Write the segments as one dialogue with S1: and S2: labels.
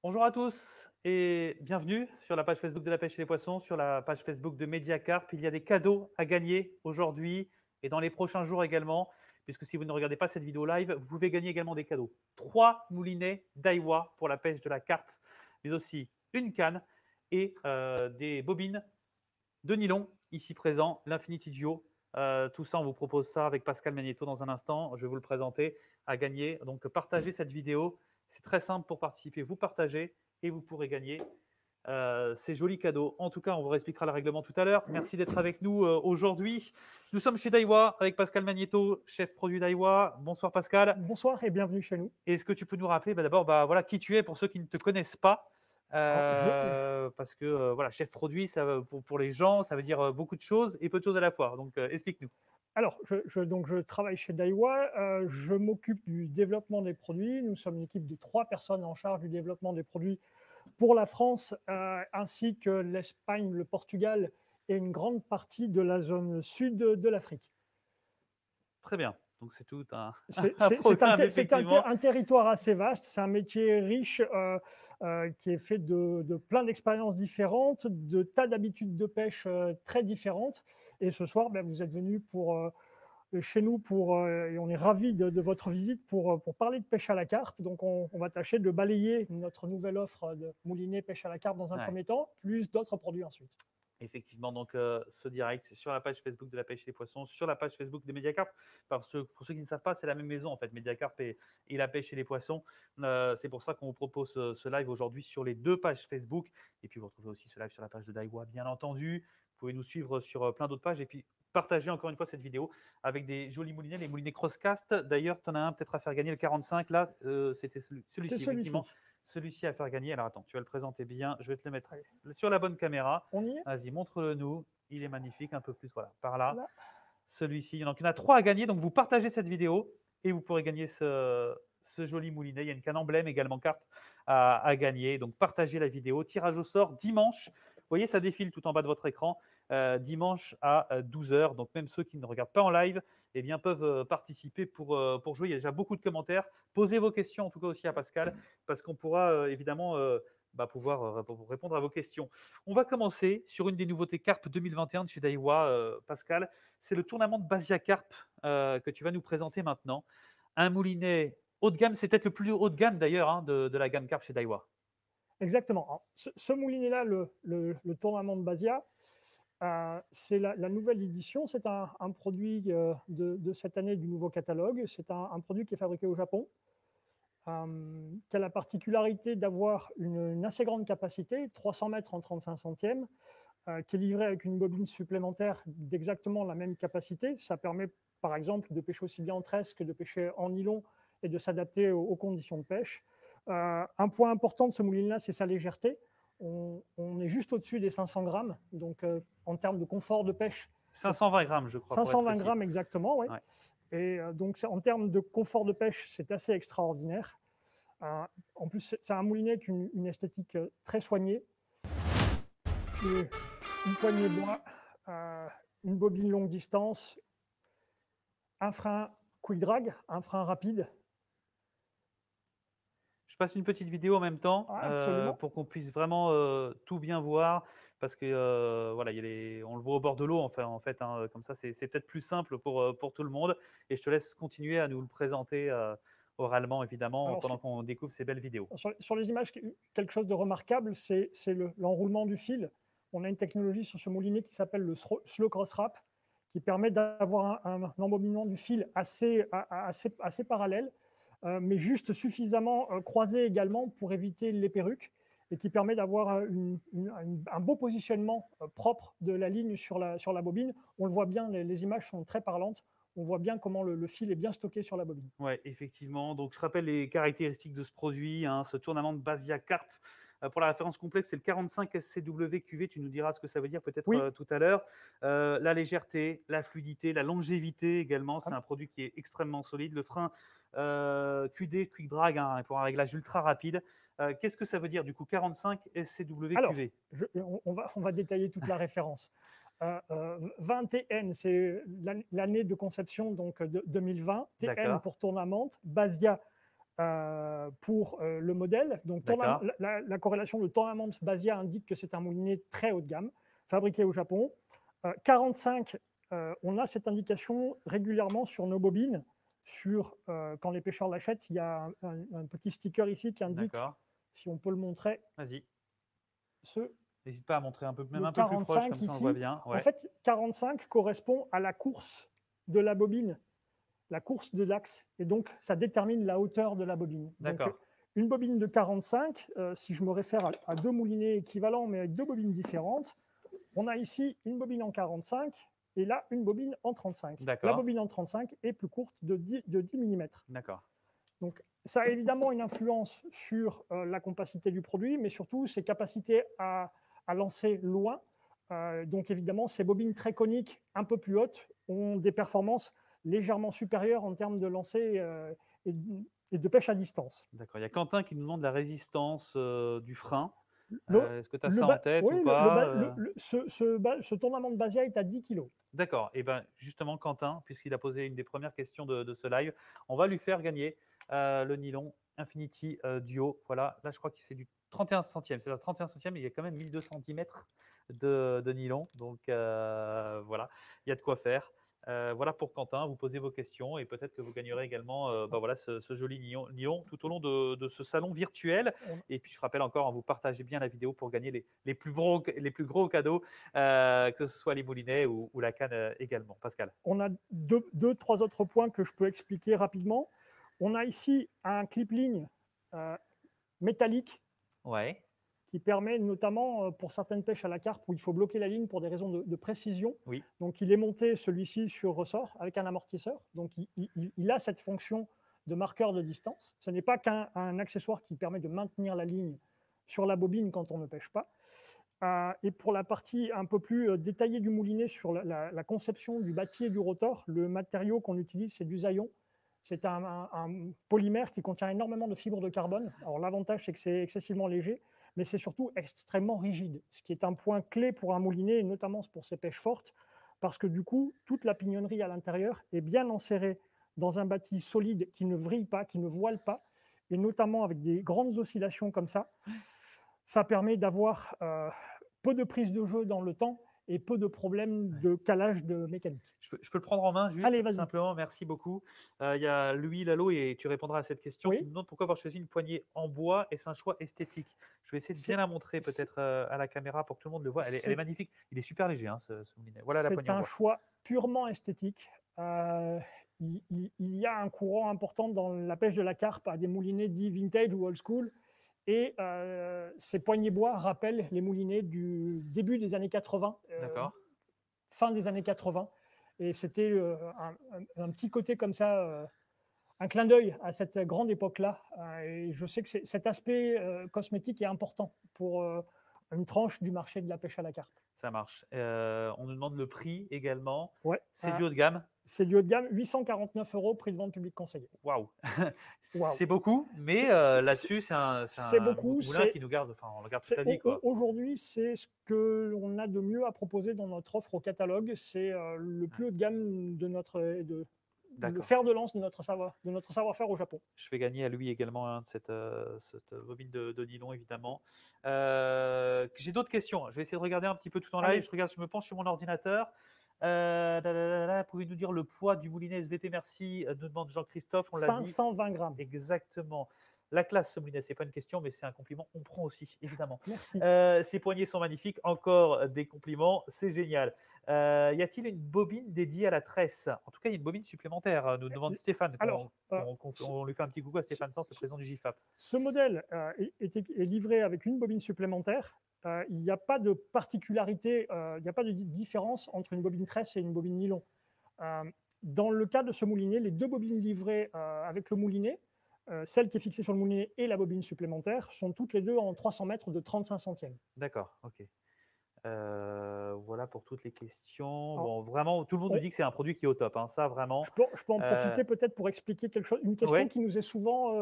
S1: Bonjour à tous et bienvenue sur la page Facebook de la pêche et des poissons, sur la page Facebook de Mediacarp. Il y a des cadeaux à gagner aujourd'hui et dans les prochains jours également, puisque si vous ne regardez pas cette vidéo live, vous pouvez gagner également des cadeaux. 3 moulinets Daiwa pour la pêche de la carpe, mais aussi une canne et des bobines de nylon, ici présent, l'Infinity Duo. Tout ça, on vous propose ça avec Pascal Magneto dans un instant. Je vais vous le présenter à gagner. Donc, partagez cette vidéo. C'est très simple pour participer. Vous partagez et vous pourrez gagner ces jolis cadeaux. En tout cas, on vous expliquera le règlement tout à l'heure. Merci d'être avec nous aujourd'hui. Nous sommes chez Daiwa avec Pascal Magneto, chef produit Daiwa. Bonsoir Pascal.
S2: Bonsoir et bienvenue chez nous.
S1: Est-ce que tu peux nous rappeler d'abord voilà, qui tu es pour ceux qui ne te connaissent pas.
S2: Alors,
S1: Parce que voilà, chef produit, pour les gens, ça veut dire beaucoup de choses et peu de choses à la fois. Donc explique-nous.
S2: je travaille chez Daiwa, je m'occupe du développement des produits. Nous sommes une équipe de 3 personnes en charge du développement des produits pour la France, ainsi que l'Espagne, le Portugal et une grande partie de la zone sud de l'Afrique.
S1: Très bien. Donc c'est tout un,
S2: C'est
S1: un
S2: c'est- c'est un,
S1: programme,
S2: ter- c'est un ter-
S1: effectivement.
S2: un territoire assez vaste, c'est un métier riche qui est fait de plein d'expériences différentes, de tas d'habitudes de pêche très différentes. Et ce soir, ben, vous êtes venus chez nous et on est ravis de votre visite pour parler de pêche à la carpe. Donc on va tâcher de balayer notre nouvelle offre de moulinet pêche à la carpe dans un
S1: Ouais.
S2: premier temps, plus d'autres produits ensuite.
S1: Effectivement, donc ce direct, c'est sur la page Facebook de la pêche et des poissons, sur la page Facebook de Mediacarp. Parce que pour ceux qui ne savent pas, c'est la même maison en fait, Mediacarp et la pêche et les poissons. C'est pour ça qu'on vous propose ce live aujourd'hui sur les deux pages Facebook. Et puis vous retrouvez aussi ce live sur la page de Daiwa, bien entendu. Vous pouvez nous suivre sur plein d'autres pages et puis partager encore une fois cette vidéo avec des jolis moulinets, les moulinets Crosscast. D'ailleurs, tu en as un peut-être à faire gagner le 45. Là, c'était
S2: C'est
S1: celui-ci, effectivement.
S2: celui-ci.
S1: Celui-ci à faire gagner. Alors attends, tu vas le présenter bien. Je vais te le mettre
S2: Allez,
S1: sur la bonne caméra.
S2: on y est
S1: Vas-y, montre-le nous. Il est magnifique, un peu plus, voilà, par là.
S2: là.
S1: Celui-ci, donc il y en a 3 à gagner. Donc vous partagez cette vidéo et vous pourrez gagner ce joli moulinet. Il y a une canne emblème également carte à gagner. Donc partagez la vidéo. Tirage au sort dimanche. Vous voyez, ça défile tout en bas de votre écran. Dimanche à 12 h. Donc même ceux qui ne regardent pas en live eh bien, peuvent participer pour jouer. Il y a déjà beaucoup de commentaires. Posez vos questions, en tout cas aussi à Pascal, parce qu'on pourra évidemment pouvoir répondre à vos questions. On va commencer sur une des nouveautés Carp 2021 de chez Daiwa, Pascal. C'est le tournament de Basia Carp que tu vas nous présenter maintenant. Un moulinet haut de gamme, c'est peut-être le plus haut de gamme d'ailleurs de la gamme Carp chez Daiwa.
S2: Exactement. Alors, ce moulinet-là, le tournament de Basia, c'est la nouvelle édition. C'est un produit de cette année du nouveau catalogue. C'est un produit qui est fabriqué au Japon, qui a la particularité d'avoir une assez grande capacité, 300 mètres en 35 centièmes, qui est livré avec une bobine supplémentaire d'exactement la même capacité. Ça permet, par exemple, de pêcher aussi bien en tresse que de pêcher en nylon et de s'adapter aux conditions de pêche. Un point important de ce moulinet-là, c'est sa légèreté. On est juste au-dessus des 500 grammes, donc en termes de confort de pêche,
S1: 520 grammes, je crois, pour être
S2: 520
S1: précis.
S2: grammes exactement, oui.
S1: Ouais.
S2: Et donc en termes de confort de pêche, c'est assez extraordinaire. En plus, c'est un moulinet avec une esthétique très soignée. Une poignée bois, une bobine longue distance, un frein quick drag, un frein rapide.
S1: Je passe une petite vidéo en même temps
S2: Ah, absolument.
S1: pour qu'on puisse vraiment tout bien voir. Parce que voilà, on le voit au bord de l'eau, enfin, en fait, comme ça, c'est peut-être plus simple pour tout le monde. Et je te laisse continuer à nous le présenter oralement, évidemment,
S2: Alors,
S1: pendant qu'on découvre ces belles vidéos.
S2: sur les images, quelque chose de remarquable, c'est l'enroulement du fil. On a une technologie sur ce moulinet qui s'appelle le slow cross wrap, qui permet d'avoir un embobbinement du fil assez parallèle, mais juste suffisamment croisé également pour éviter les perruques, et qui permet d'avoir un beau positionnement propre de la ligne sur la bobine. On le voit bien, les images sont très parlantes. On voit bien comment le fil est bien stocké sur la bobine.
S1: Ouais, effectivement. Donc, je rappelle les caractéristiques de ce produit, ce tournament de Basia Carp. Pour la référence complète, c'est le 45 SCW QV. Tu nous diras ce que ça veut dire peut-être
S2: Oui,
S1: tout à l'heure. La légèreté, la fluidité, la longévité également. C'est
S2: ah,
S1: un produit qui est extrêmement solide. Le frein QD, Quick Drag, pour un réglage ultra rapide. Qu'est-ce que ça veut dire du coup 45 SCW
S2: alors,
S1: QV?
S2: on va détailler toute la référence. 20 TN, c'est l'année de conception donc de 2020. TN
S1: D'accord.
S2: pour tournament, Basia pour le modèle. Donc,
S1: D'accord.
S2: la corrélation de Tournament Basia indique que c'est un moulinet très haut de gamme, fabriqué au Japon. 45, on a cette indication régulièrement sur nos bobines. Quand les pêcheurs l'achètent, il y a un petit sticker ici qui indique,
S1: D'accord.
S2: si on peut le montrer,
S1: Vas-y.
S2: ce,
S1: N'hésite pas à montrer un peu, même
S2: le
S1: un peu plus proche,
S2: 45
S1: comme ça on le voit
S2: ici.
S1: bien.
S2: En
S1: Ouais.
S2: fait, 45 correspond à la course de la bobine, la course de l'axe, et donc ça détermine la hauteur de la bobine. Donc,
S1: D'accord.
S2: une bobine de 45, si je me réfère à deux moulinets équivalents, mais avec deux bobines différentes, on a ici une bobine en 45 et là une bobine en 35. La
S1: D'accord.
S2: bobine en 35 est plus courte de 10 mm.
S1: D'accord.
S2: Donc, ça a évidemment une influence sur la compacité du produit, mais surtout ses capacités à lancer loin. Donc, évidemment, ces bobines très coniques, un peu plus hautes, ont des performances légèrement supérieures en termes de lancer et, et de pêche à distance.
S1: D'accord. Il y a Quentin qui nous demande la résistance du frein.
S2: Le,
S1: Est-ce que tu as ça en tête
S2: oui,
S1: ou pas
S2: ce tournament de Basia est à 10 kg.
S1: D'accord. Et ben justement, Quentin, puisqu'il a posé une des premières questions de ce live, on va lui faire gagner le nylon Infinity Duo. Voilà. Là, je crois que c'est du 31 centièmes. C'est à 31 centièmes, il y a quand même 1200 centimètres de nylon. Donc voilà, il y a de quoi faire. Voilà pour Quentin, vous posez vos questions et peut-être que vous gagnerez également voilà, ce joli nylon tout au long de ce salon virtuel.
S2: On,
S1: Et puis je rappelle encore, vous partagez bien la vidéo pour gagner les plus gros cadeaux, que ce soit les moulinets ou la canne également. Pascal.
S2: on a trois autres points que je peux expliquer rapidement. On a ici un clip ligne euh, métallique
S1: Ouais,
S2: qui permet notamment pour certaines pêches à la carpe où il faut bloquer la ligne pour des raisons de précision.
S1: oui,
S2: Donc il est monté celui-ci sur ressort avec un amortisseur. Donc il a cette fonction de marqueur de distance. Ce n'est pas qu'un accessoire qui permet de maintenir la ligne sur la bobine quand on ne pêche pas. Et pour la partie un peu plus détaillée du moulinet sur la conception du bâti et du rotor, le matériau qu'on utilise, c'est du Zaillon. C'est un polymère qui contient énormément de fibres de carbone. Alors l'avantage, c'est que c'est excessivement léger, mais c'est surtout extrêmement rigide, ce qui est un point clé pour un moulinet, et notamment pour ces pêches fortes, parce que du coup, toute la pignonnerie à l'intérieur est bien enserrée dans un bâti solide qui ne vrille pas, qui ne voile pas, et notamment avec des grandes oscillations comme ça permet d'avoir peu de prise de jeu dans le temps et peu de problèmes
S1: ouais.
S2: de calage de mécanique.
S1: Je peux le prendre en main
S2: Allez,
S1: juste,
S2: vas-y.
S1: simplement, merci beaucoup. Il y a Louis Lalo, et tu répondras à cette question, qui
S2: Oui,
S1: me demande pourquoi avoir choisi une poignée en bois et c'est un choix esthétique. Je vais essayer de bien
S2: c'est
S1: la montrer peut-être à la caméra pour que tout le monde le voit. Elle est
S2: c'est-
S1: magnifique. Il est super léger, hein, ce moulinet. Voilà la
S2: c'est
S1: poignée en
S2: un
S1: bois.
S2: choix purement esthétique. Il y a un courant important dans la pêche de la carpe à des moulinets dits vintage ou old school. Et ces poignées bois rappellent les moulinets du début des années 80,
S1: D'accord.
S2: fin des années 80. Et c'était un petit côté comme ça, un clin d'œil à cette grande époque-là. Et je sais que cet aspect cosmétique est important pour une tranche du marché de la pêche à la carpe.
S1: Ça marche. On nous demande le prix également.
S2: Ouais,
S1: C'est du haut de gamme.
S2: c'est du haut de gamme, 849 euros, prix de vente public conseillé.
S1: Waouh!
S2: Waouh!
S1: C'est beaucoup, mais là-dessus, c'est
S2: C'est
S1: un
S2: beaucoup.
S1: moulin qui nous garde, enfin, on le garde toute la vie, quoi.
S2: Aujourd'hui, c'est ce qu'on a de mieux à proposer dans notre offre au catalogue. C'est le
S1: Ouais,
S2: plus haut de gamme le
S1: d'accord.
S2: fer de lance de notre savoir-faire au Japon.
S1: Je fais gagner à lui également hein, cette bobine de nylon, évidemment. J'ai d'autres questions. Je vais essayer de regarder un petit peu tout en live.
S2: Allez,
S1: Je me penche sur mon ordinateur. Pouvez-vous nous dire le poids du moulinet SVT? Merci, nous demande Jean-Christophe. On l'a dit
S2: 520 grammes.
S1: exactement. La classe, ce moulinet, c'est pas une question, mais c'est un compliment. On prend aussi, évidemment.
S2: Merci.
S1: Ces poignées sont magnifiques. Encore des compliments. C'est génial. Y a-t-il une bobine dédiée à la tresse? En tout cas, il y a une bobine supplémentaire, nous demande Stéphane.
S2: Alors,
S1: On lui fait un petit coucou à Stéphane Sens, le président du GIFAP.
S2: ce modèle est livré avec une bobine supplémentaire. Il n'y a pas de particularité, il n'y a pas de différence entre une bobine tresse et une bobine nylon. Euh, Dans le cas de ce moulinet, les deux bobines livrées avec le moulinet, celle qui est fixée sur le moulinet et la bobine supplémentaire, sont toutes les deux en 300 mètres de 35 centièmes.
S1: D'accord, ok. Voilà pour toutes les questions.
S2: Alors,
S1: Bon, vraiment, tout le monde nous
S2: on-
S1: dit que c'est un produit qui est au top, hein. Ça, vraiment.
S2: je peux en
S1: Euh,
S2: profiter peut-être pour expliquer quelque chose, une question
S1: ouais,
S2: qui nous est souvent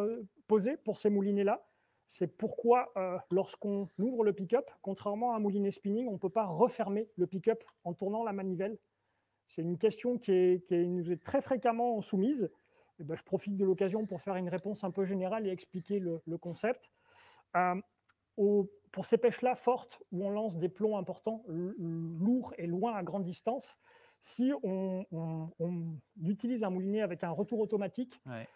S2: posée pour ces moulinets-là. C'est pourquoi, lorsqu'on ouvre le pick-up, contrairement à un moulinet spinning, on ne peut pas refermer le pick-up en tournant la manivelle. C'est une question qui nous est très fréquemment soumise. eh ben, je profite de l'occasion pour faire une réponse un peu générale et expliquer le concept. Euh, pour ces pêches-là fortes, où on lance des plombs importants, lourds et loin à grande distance, si on utilise un moulinet avec un retour automatique,
S1: Ouais.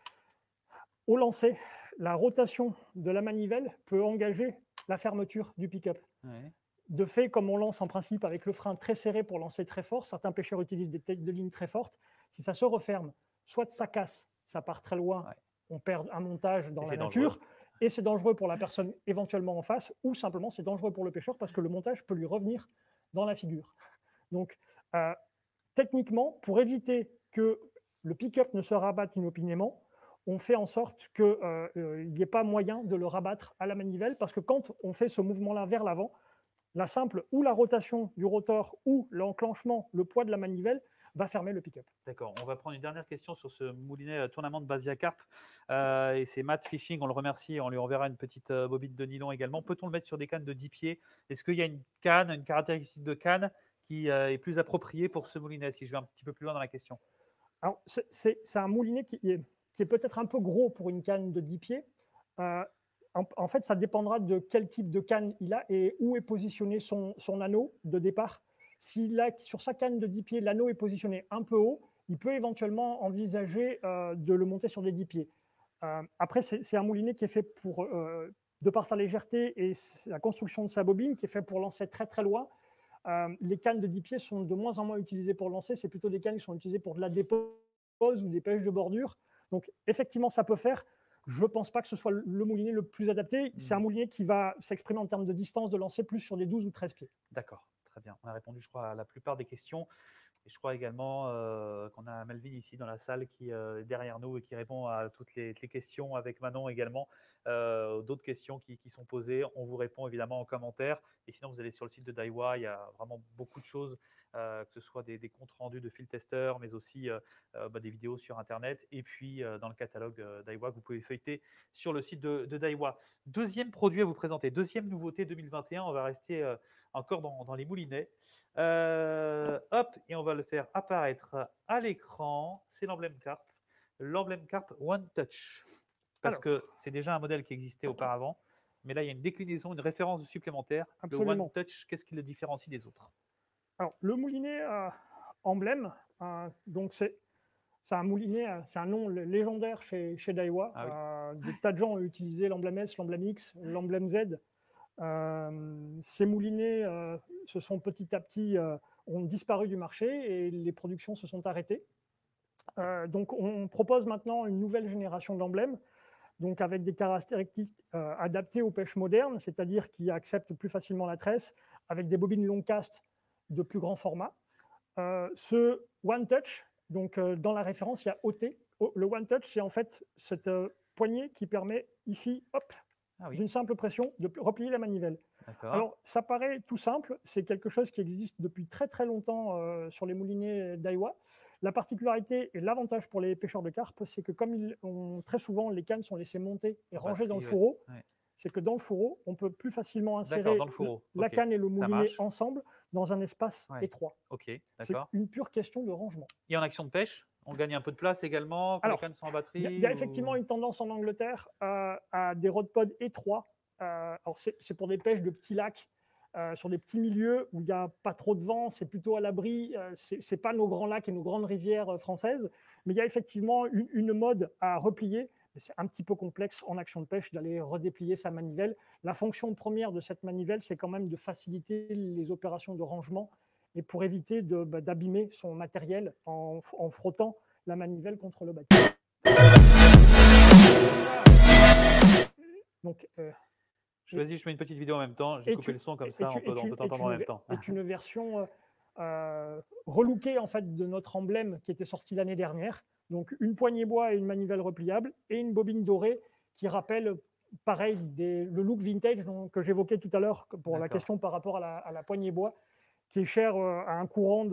S2: au lancer, la rotation de la manivelle peut engager la fermeture du pick-up.
S1: Ouais.
S2: De fait, comme on lance en principe avec le frein très serré pour lancer très fort, certains pêcheurs utilisent des têtes de ligne très fortes. Si ça se referme, soit ça casse, ça part très loin,
S1: Ouais.
S2: on perd un montage dans
S1: Et
S2: la
S1: c'est
S2: nature,
S1: dangereux.
S2: et c'est dangereux pour la personne éventuellement en face, ou simplement c'est dangereux pour le pêcheur parce que le montage peut lui revenir dans la figure. Donc, euh, techniquement, pour éviter que le pick-up ne se rabatte inopinément, on fait en sorte qu'il n'y ait pas moyen de le rabattre à la manivelle, parce que quand on fait ce mouvement-là vers l'avant, la simple ou la rotation du rotor ou l'enclenchement, le poids de la manivelle va fermer le pick-up.
S1: D'accord. On va prendre une dernière question sur ce moulinet tournament de Basia Carp. Et c'est Matt Fishing. On le remercie. On lui enverra une petite bobine de nylon également. Peut-on le mettre sur des cannes de 10 pieds? Est-ce qu'il y a une canne, une caractéristique de canne qui est plus appropriée pour ce moulinet? Si je vais un petit peu plus loin dans la question.
S2: Alors, c'est un moulinet qui est peut-être un peu gros pour une canne de 10 pieds. Euh, en fait, ça dépendra de quel type de canne il a et où est positionné son anneau de départ. S'il a sur sa canne de 10 pieds, l'anneau est positionné un peu haut, il peut éventuellement envisager de le monter sur des 10 pieds. Après, c'est un moulinet qui est fait pour, de par sa légèreté et la construction de sa bobine, qui est fait pour lancer très très loin. Les cannes de 10 pieds sont de moins en moins utilisées pour lancer, c'est plutôt des cannes qui sont utilisées pour de la dépose ou des pêches de bordure. Donc effectivement, ça peut faire. Je ne pense pas que ce soit le moulinet le plus adapté. C'est un moulinet qui va s'exprimer en termes de distance de lancer plus sur des 12 ou 13 pieds.
S1: D'accord, très bien. On a répondu, je crois, à la plupart des questions. Et je crois également qu'on a Melvin ici dans la salle qui est derrière nous et qui répond à toutes les questions avec Manon également. D'autres questions qui sont posées, on vous répond évidemment en commentaire. Et sinon, vous allez sur le site de Daiwa, il y a vraiment beaucoup de choses, que ce soit des comptes rendus de field testeurs, mais aussi des vidéos sur Internet. Et puis dans le catalogue Daiwa que vous pouvez feuilleter sur le site de Daiwa. Deuxième produit à vous présenter, deuxième nouveauté 2021. On va rester encore dans les moulinets. Hop, et on va le faire apparaître à l'écran. C'est l'emblème Carp One Touch. Parce
S2: Alors,
S1: que c'est déjà un modèle qui existait auparavant, mais là il y a une déclinaison, une référence supplémentaire. Le One
S2: absolument.
S1: Touch, qu'est-ce qui le différencie des autres?
S2: Alors, le moulinet emblème, donc c'est un moulinet, c'est un nom légendaire chez Daiwa.
S1: Ah oui,
S2: Des tas de gens ont utilisé l'emblème S, l'emblème X, l'emblème Z. Ces moulinets se sont petit à petit ont disparu du marché et les productions se sont arrêtées. Donc on propose maintenant une nouvelle génération d'emblèmes, donc avec des caractéristiques adaptées aux pêches modernes, c'est-à-dire qui acceptent plus facilement la tresse, avec des bobines long cast de plus grand format. Ce One Touch, donc dans la référence, il y a OT. Le One Touch, c'est en fait cette poignée qui permet ici, hop,
S1: ah oui,
S2: d'une simple pression, de replier la manivelle.
S1: d'accord.
S2: Alors, ça paraît tout simple, c'est quelque chose qui existe depuis très très longtemps sur les moulinets Daiwa. La particularité et l'avantage pour les pêcheurs de carpe, c'est que comme très souvent les cannes sont laissées monter et
S1: En
S2: rangées dans le
S1: batterie, ouais.
S2: fourreau,
S1: Ouais.
S2: c'est que dans le fourreau, on peut plus facilement
S1: D'accord, dans
S2: insérer
S1: le fourreau.
S2: la
S1: Ok,
S2: canne et le
S1: ça
S2: moulinet
S1: marche.
S2: ensemble dans un espace
S1: Ouais.
S2: étroit.
S1: Ok,
S2: C'est
S1: d'accord.
S2: une pure question de rangement.
S1: Et en action de pêche, on gagne un peu de place également quand les
S2: Alors,
S1: cannes sont en
S2: il y
S1: batterie
S2: a effectivement
S1: ou...
S2: une tendance en Angleterre à des rod pods étroits. Alors, c'est pour des pêches de petits lacs, sur des petits milieux où il n'y a pas trop de vent, c'est plutôt à l'abri. Ce n'est pas nos grands lacs et nos grandes rivières françaises, mais il y a effectivement une mode à replier. C'est un petit peu complexe en action de pêche d'aller redéplier sa manivelle. La fonction première de cette manivelle, c'est quand même de faciliter les opérations de rangement et pour éviter d'abîmer son matériel en frottant la manivelle contre le bâtiment. Donc,
S1: Vas-y, je mets une petite vidéo en même temps. J'ai
S2: est
S1: coupé
S2: une,
S1: le son comme
S2: est
S1: ça,
S2: une,
S1: on peut t'entendre en même temps.
S2: est une version relookée en fait de notre emblème qui était sorti l'année dernière. Donc une poignée bois et une manivelle repliable et une bobine dorée qui rappelle pareil le look vintage que j'évoquais tout à l'heure pour la
S1: D'accord.
S2: question par rapport à la poignée bois qui est chère à un courant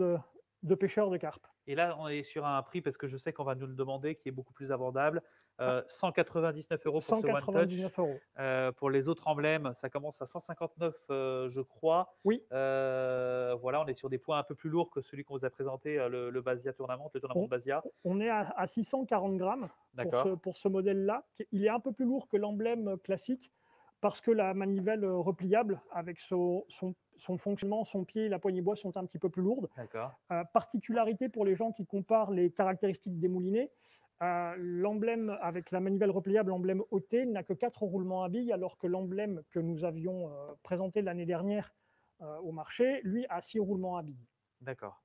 S2: de pêcheurs de carpe.
S1: Et là, on est sur un prix, parce que je sais qu'on va nous le demander, qui est beaucoup plus abordable.
S2: Ah,
S1: 199 € pour ce One Touch.
S2: 199 €.
S1: Pour les autres emblèmes, ça commence à 159, je crois.
S2: Oui,
S1: Voilà, on est sur des points un peu plus lourds que celui qu'on vous a présenté, le Basia Tournament, le tournament
S2: on,
S1: de Basia.
S2: on est à 640 grammes
S1: D'accord,
S2: pour ce modèle-là. Il est un peu plus lourd que l'emblème classique parce que la manivelle repliable, avec son fonctionnement, son pied et la poignée bois sont un petit peu plus lourdes.
S1: d'accord,
S2: Particularité pour les gens qui comparent les caractéristiques des moulinets, l'emblème avec la manivelle repliable, l'emblème OT, n'a que 4 roulements à billes, alors que l'emblème que nous avions présenté l'année dernière au marché, lui, a 6 roulements à billes.
S1: d'accord.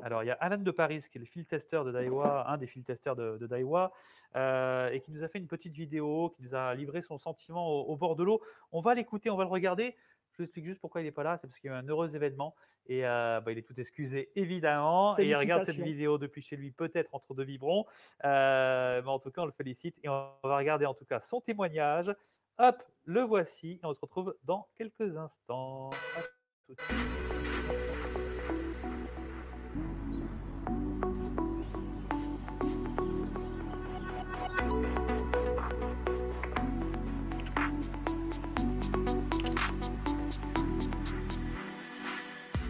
S1: Alors, il y a Alan de Paris, qui est le field tester de Daiwa, un des field testers de Daiwa, et qui nous a fait une petite vidéo, qui nous a livré son sentiment au bord de l'eau. On va l'écouter, on va le regarder. Je vous explique juste pourquoi il n'est pas là. C'est parce qu'il y a eu un heureux événement et il est tout excusé, évidemment. Et il regarde cette
S2: Félicitations.
S1: vidéo depuis chez lui, peut-être entre deux biberons. Mais en tout cas, on le félicite et on va regarder en tout cas son témoignage. Hop, le voici. Et on se retrouve dans quelques instants. À tout de suite.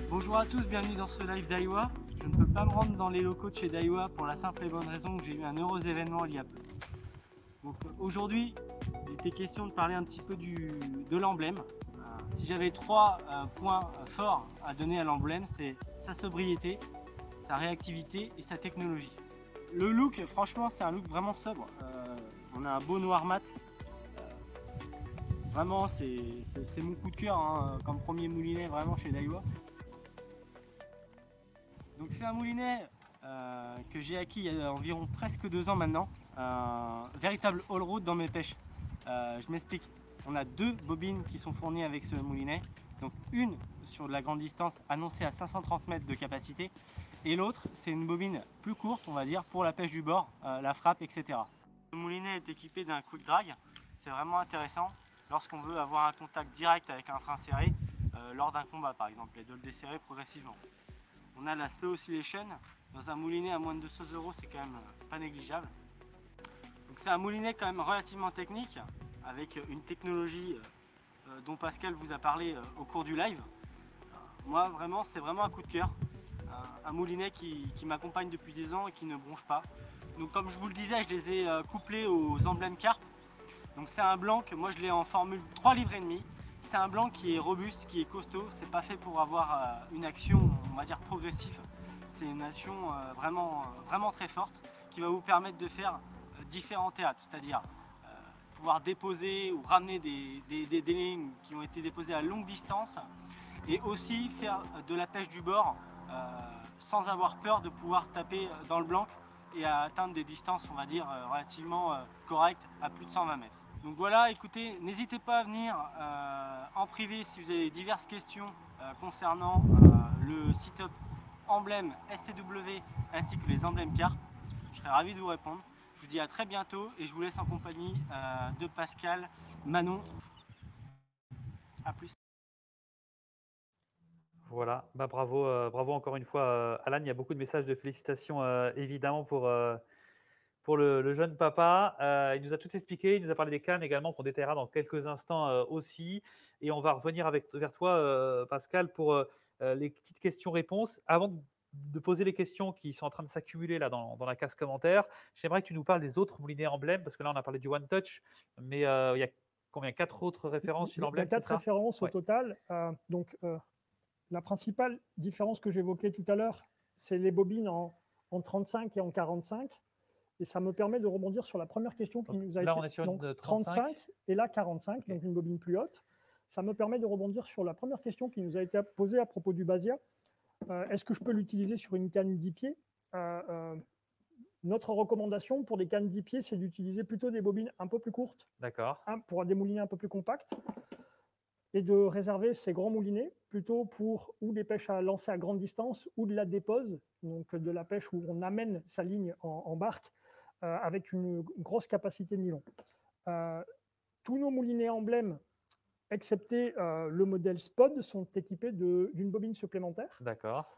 S3: Bonjour à tous, bienvenue dans ce live Daiwa. Je ne peux pas me rendre dans les locaux de chez Daiwa pour la simple et bonne raison que j'ai eu un heureux événement il y a peu. Donc aujourd'hui, il était question de parler un petit peu de l'emblème. Si j'avais trois points forts à donner à l'emblème, c'est sa sobriété, sa réactivité et sa technologie. Le look, franchement, c'est un look vraiment sobre. On a un beau noir mat. Vraiment, c'est mon coup de cœur hein, comme premier moulinet vraiment chez Daiwa. Donc c'est un moulinet que j'ai acquis il y a environ presque 2 ans maintenant, un véritable all-road dans mes pêches. Je m'explique, on a 2 bobines qui sont fournies avec ce moulinet, donc une sur de la grande distance annoncée à 530 mètres de capacité, et l'autre c'est une bobine plus courte on va dire pour la pêche du bord, la frappe etc. Le moulinet est équipé d'un quick drag, c'est vraiment intéressant lorsqu'on veut avoir un contact direct avec un frein serré lors d'un combat par exemple, et de le desserrer progressivement. On a la slow oscillation, dans un moulinet à moins de 200 €, c'est quand même pas négligeable. Donc c'est un moulinet quand même relativement technique, avec une technologie dont Pascal vous a parlé au cours du live. Moi vraiment, c'est vraiment un coup de cœur. Un moulinet qui m'accompagne depuis des ans et qui ne bronche pas. Donc comme je vous le disais, je les ai couplés aux emblèmes carpe. Donc c'est un blanc que moi je l'ai en formule 3,5 livres. C'est un blanc qui est robuste, qui est costaud, c'est pas fait pour avoir une action, on va dire, progressive. C'est une action vraiment très forte qui va vous permettre de faire différents théâtres, c'est-à-dire pouvoir déposer ou ramener des lignes qui ont été déposées à longue distance et aussi faire de la pêche du bord sans avoir peur de pouvoir taper dans le blanc et à atteindre des distances, on va dire, relativement correctes à plus de 120 mètres. Donc voilà, écoutez, n'hésitez pas à venir en privé si vous avez diverses questions concernant le setup emblème SCW ainsi que les emblèmes carpe. Je serai ravi de vous répondre. Je vous dis à très bientôt et je vous laisse en compagnie de Pascal, Manon. A plus.
S1: Voilà, bravo, bravo encore une fois, Alan. Il y a beaucoup de messages de félicitations, évidemment, pour le jeune papa. Il nous a tout expliqué, il nous a parlé des cannes également, qu'on détaillera dans quelques instants aussi. Et on va revenir vers toi, Pascal, pour les petites questions-réponses. Avant de poser les questions qui sont en train de s'accumuler là dans la case commentaire, j'aimerais que tu nous parles des autres moulinets emblèmes, parce que là, on a parlé du One Touch, mais il y a combien? 4 autres références chez
S2: Il y a
S1: l'emblème, c'est
S2: 4
S1: ça?
S2: références au
S1: Ouais,
S2: total. La principale différence que j'évoquais tout à l'heure, c'est les bobines en 35 et en 45. Et ça me permet de rebondir sur la première question qui
S1: donc
S2: nous a
S1: là,
S2: été.
S1: on est sur
S2: Donc
S1: une 35.
S2: 35 et là 45,
S1: Ok.
S2: donc une bobine plus haute. Ça me permet de rebondir sur la première question qui nous a été posée à propos du Basia. Est-ce que je peux l'utiliser sur une canne 10 pieds Notre recommandation pour des cannes 10 pieds, c'est d'utiliser plutôt des bobines un peu plus courtes
S1: D'accord.
S2: pour des moulinets un peu plus compacts et de réserver ces grands moulinets plutôt pour ou des pêches à lancer à grande distance ou de la dépose, donc de la pêche où on amène sa ligne en barque avec une grosse capacité de nylon. Tous nos moulinets emblèmes, excepté le modèle Spod, sont équipés d'une bobine supplémentaire.
S1: D'accord.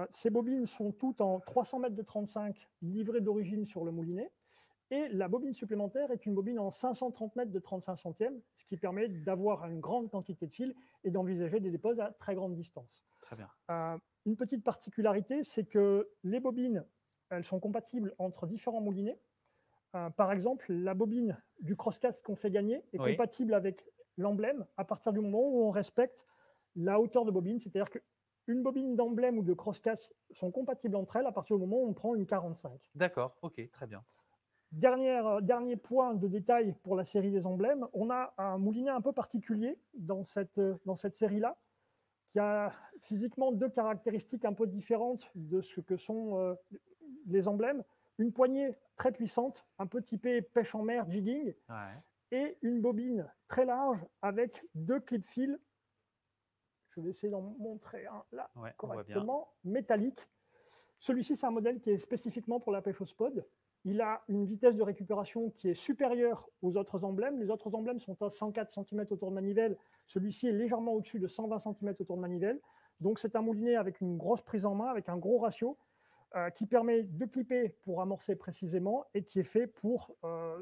S2: Ces bobines sont toutes en 300 mètres de 35 livrées d'origine sur le moulinet. Et la bobine supplémentaire est une bobine en 530 mètres de 35 centièmes, ce qui permet d'avoir une grande quantité de fil et d'envisager des déposes à très grande distance.
S1: Très bien.
S2: Une petite particularité, c'est que les bobines, elles sont compatibles entre différents moulinets. Par exemple, la bobine du crosscast qu'on fait gagner est
S1: Oui.
S2: compatible avec l'emblème à partir du moment où on respecte la hauteur de bobine. C'est-à-dire qu'une bobine d'emblème ou de crosscast sont compatibles entre elles à partir du moment où on prend une 45.
S1: D'accord, ok, très bien.
S2: Dernier point de détail pour la série des emblèmes, on a un moulinet un peu particulier dans cette série-là, qui a physiquement deux caractéristiques un peu différentes de ce que sont les emblèmes. Une poignée très puissante, un peu typée pêche en mer, jigging, et une bobine très large avec deux clips fils. Je vais essayer d'en montrer un là correctement, métallique. Celui-ci, c'est un modèle qui est spécifiquement pour la pêche au spod. Il a une vitesse de récupération qui est supérieure aux autres emblèmes. Les autres emblèmes sont à 104 cm autour de manivelle. Celui-ci est légèrement au-dessus de 120 cm autour de manivelle. Donc, c'est un moulinet avec une grosse prise en main, avec un gros ratio, qui permet de clipper pour amorcer précisément et qui est fait pour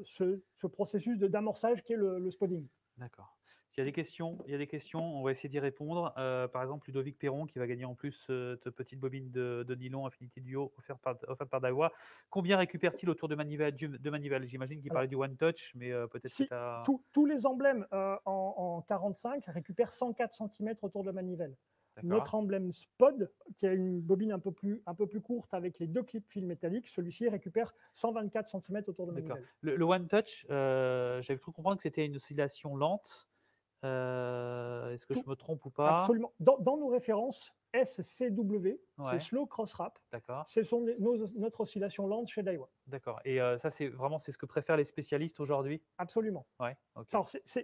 S2: ce processus d'amorçage qui est le spodding.
S1: D'accord. Il y a des questions, on va essayer d'y répondre. Par exemple, Ludovic Perron qui va gagner en plus cette petite bobine de nylon Infinity Duo offerte par Daiwa. Combien récupère-t-il autour de manivelle, J'imagine qu'il parlait du One Touch, mais peut-être
S2: si,
S1: que tu as...
S2: tous les emblèmes en 45 récupèrent 104 cm autour de la manivelle. Notre emblème Spod, qui a une bobine un peu plus courte avec les deux clips fils métalliques, celui-ci récupère 124 cm autour de la manivelle.
S1: Le One Touch, j'avais cru comprendre que c'était une oscillation lente. Est-ce que je me trompe ou pas?
S2: Absolument. Dans nos références, SCW, c'est Slow Cross Wrap. Ce sont notre oscillation lente chez Daiwa.
S1: D'accord. Et ça, c'est ce que préfèrent les spécialistes aujourd'hui?
S2: Absolument.
S1: Ouais, okay.